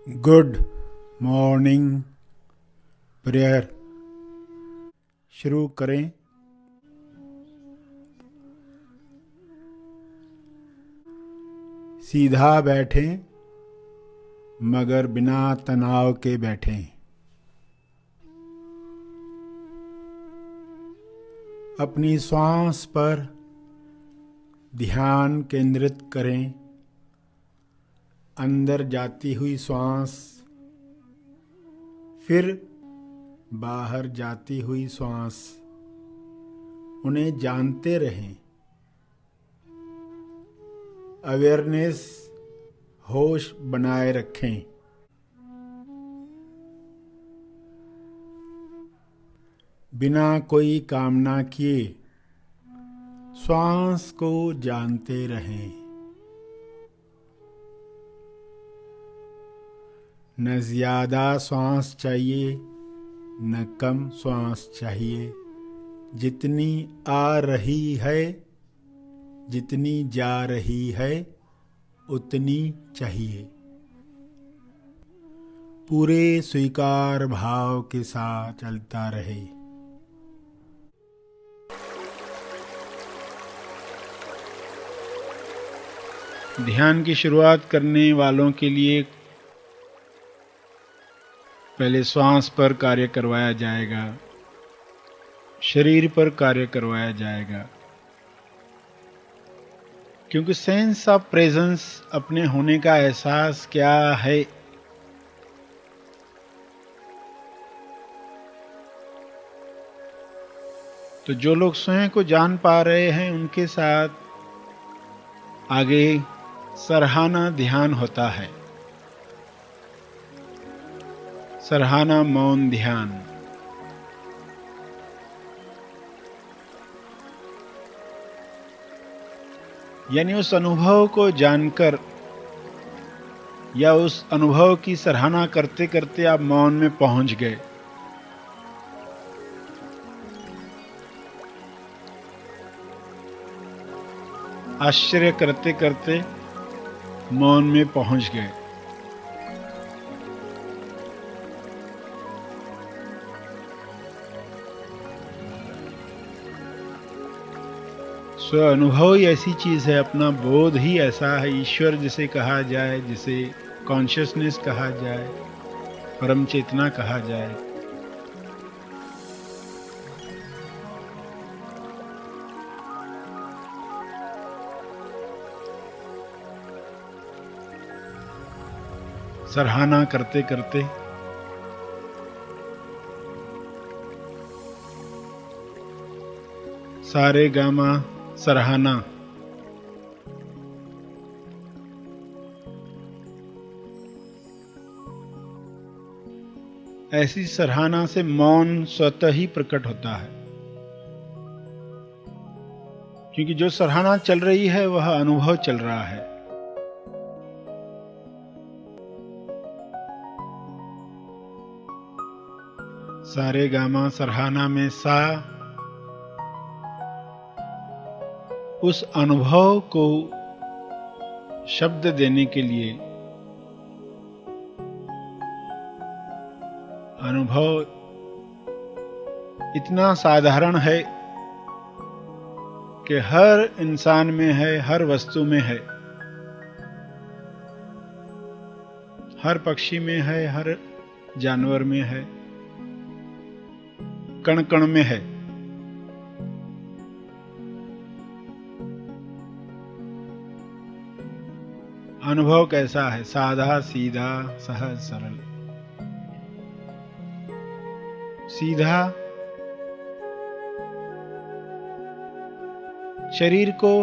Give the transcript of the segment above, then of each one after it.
Good morning prayer शुरू करें। सीधा बैठें मगर बिना तनाव के बैठें। अपनी श्वास पर ध्यान केंद्रित करें। अंदर जाती हुई श्वास, फिर बाहर जाती हुई श्वास, उन्हें जानते रहें। अवेयरनेस, होश बनाए रखें। बिना कोई कामना किए श्वास को जानते रहें। न ज़्यादा श्वास चाहिए न कम श्वास चाहिए। जितनी आ रही है, जितनी जा रही है, उतनी चाहिए। पूरे स्वीकार भाव के साथ चलता रहे। ध्यान की शुरुआत करने वालों के लिए पहले श्वास पर कार्य करवाया जाएगा, शरीर पर कार्य करवाया जाएगा, क्योंकि सेंस ऑफ प्रेजेंस, अपने होने का एहसास क्या है, तो जो लोग स्वयं को जान पा रहे हैं उनके साथ आगे सराहना ध्यान होता है। सराहना मौन ध्यान। यानी उस अनुभव को जानकर या उस अनुभव की सराहना करते करते आप मौन में पहुंच गए। आश्चर्य करते करते मौन में पहुंच गए। स्व अनुभव ही ऐसी चीज है, अपना बोध ही ऐसा है, ईश्वर जिसे कहा जाए, जिसे कॉन्शियसनेस कहा जाए, परम चेतना कहा जाए। सराहना करते करते सारे गामा सराहना। ऐसी सराहना से मौन स्वतः ही प्रकट होता है, क्योंकि जो सराहना चल रही है वह अनुभव चल रहा है। सारे गामा सराहना में सा उस अनुभव को शब्द देने के लिए, अनुभव इतना साधारण है कि हर इंसान में है, हर वस्तु में है, हर पक्षी में है, हर जानवर में है, कण कण में है। अनुभव कैसा है? साधा सीधा सहज सरल। सीधा शरीर को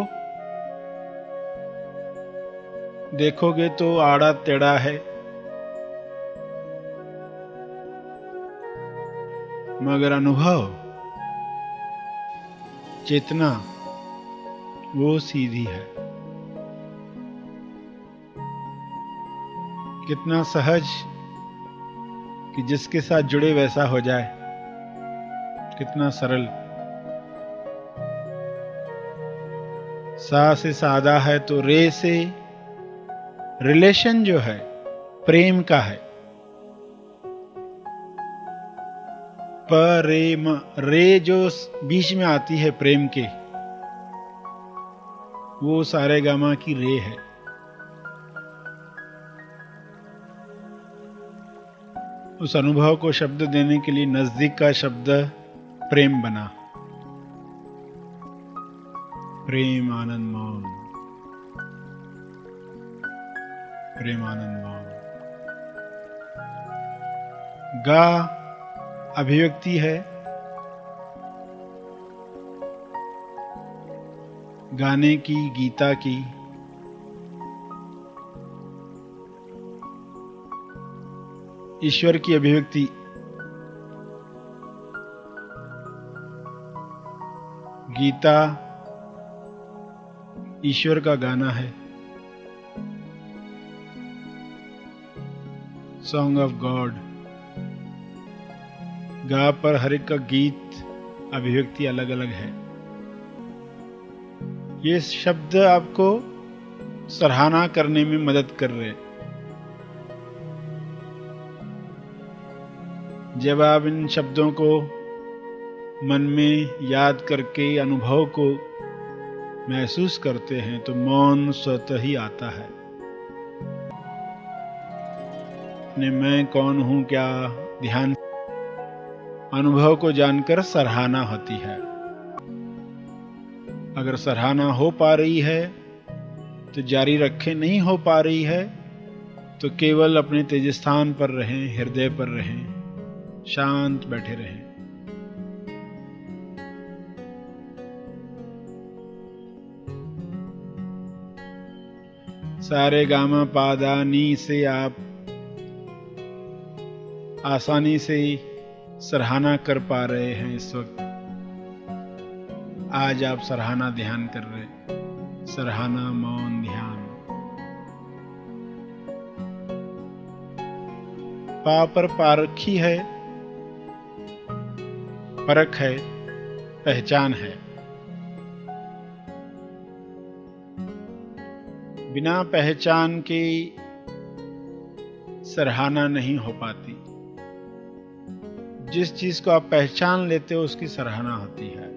देखोगे तो आड़ा टेढ़ा है, मगर अनुभव चेतना वो सीधी है। कितना सहज कि जिसके साथ जुड़े वैसा हो जाए। कितना सरल। सा से सादा है तो रे से रिलेशन जो है प्रेम का है। प्रेम, रे जो बीच में आती है प्रेम के, वो सारे गामा की रे है। उस अनुभव को शब्द देने के लिए नजदीक का शब्द प्रेम बना। प्रेम आनंद मौन, प्रेम आनंद मौन। गा अभिव्यक्ति है, गाने की, गीता की। ईश्वर की अभिव्यक्ति, गीता ईश्वर का गाना है, सॉन्ग ऑफ गॉड। गा पर हर एक का गीत, अभिव्यक्ति अलग अलग है। ये शब्द आपको सराहना करने में मदद कर रहे हैं। जब आप इन शब्दों को मन में याद करके अनुभव को महसूस करते हैं तो मौन स्वतः ही आता है। मैं कौन हूं, क्या ध्यान, अनुभव को जानकर सराहना होती है। अगर सराहना हो पा रही है तो जारी रखें, नहीं हो पा रही है तो केवल अपने तेज स्थान पर रहें, हृदय पर रहें, शांत बैठे रहें। सारे गामा पादा नी से आप आसानी से सराहना कर पा रहे हैं। इस वक्त आज आप सराहना ध्यान कर रहे हैं, सराहना मौन ध्यान। पा पर पारखी है, परख है, पहचान है। बिना पहचान के सराहना नहीं हो पाती। जिस चीज को आप पहचान लेते हो उसकी सराहना होती है।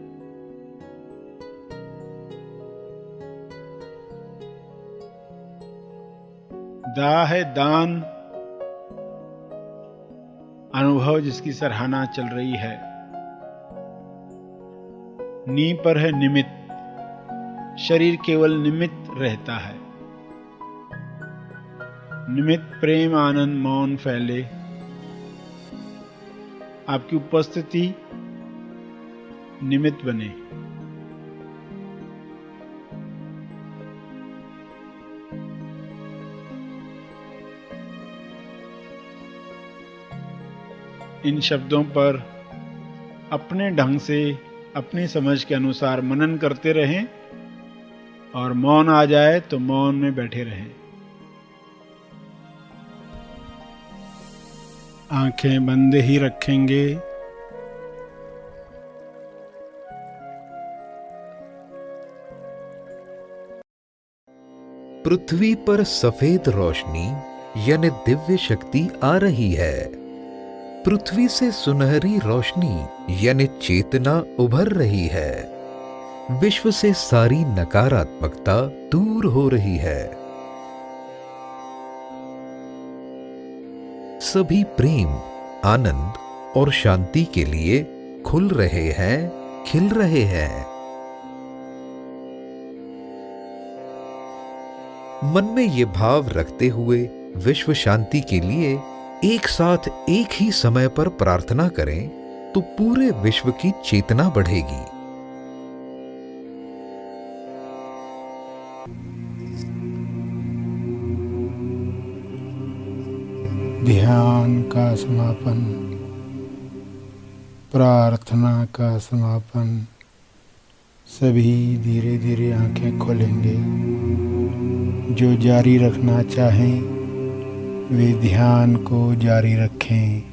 दा है दान, अनुभव जिसकी सराहना चल रही है। नी पर है निमित्त, शरीर केवल निमित्त रहता है। निमित्त प्रेम आनंद मौन फैले। आपकी उपस्थिति निमित्त बने। इन शब्दों पर अपने ढंग से, अपनी समझ के अनुसार मनन करते रहें और मौन आ जाए तो मौन में बैठे रहें। आंखें बंद ही रखेंगे। पृथ्वी पर सफेद रोशनी यानी दिव्य शक्ति आ रही है। पृथ्वी से सुनहरी रोशनी यानी चेतना उभर रही है। विश्व से सारी नकारात्मकता दूर हो रही है। सभी प्रेम, आनंद और शांति के लिए खुल रहे हैं, खिल रहे हैं। मन में ये भाव रखते हुए विश्व शांति के लिए एक साथ एक ही समय पर प्रार्थना करें तो पूरे विश्व की चेतना बढ़ेगी। ध्यान का समापन, प्रार्थना का समापन। सभी धीरे धीरे आंखें खोलेंगे। जो जारी रखना चाहें वे ध्यान को जारी रखें।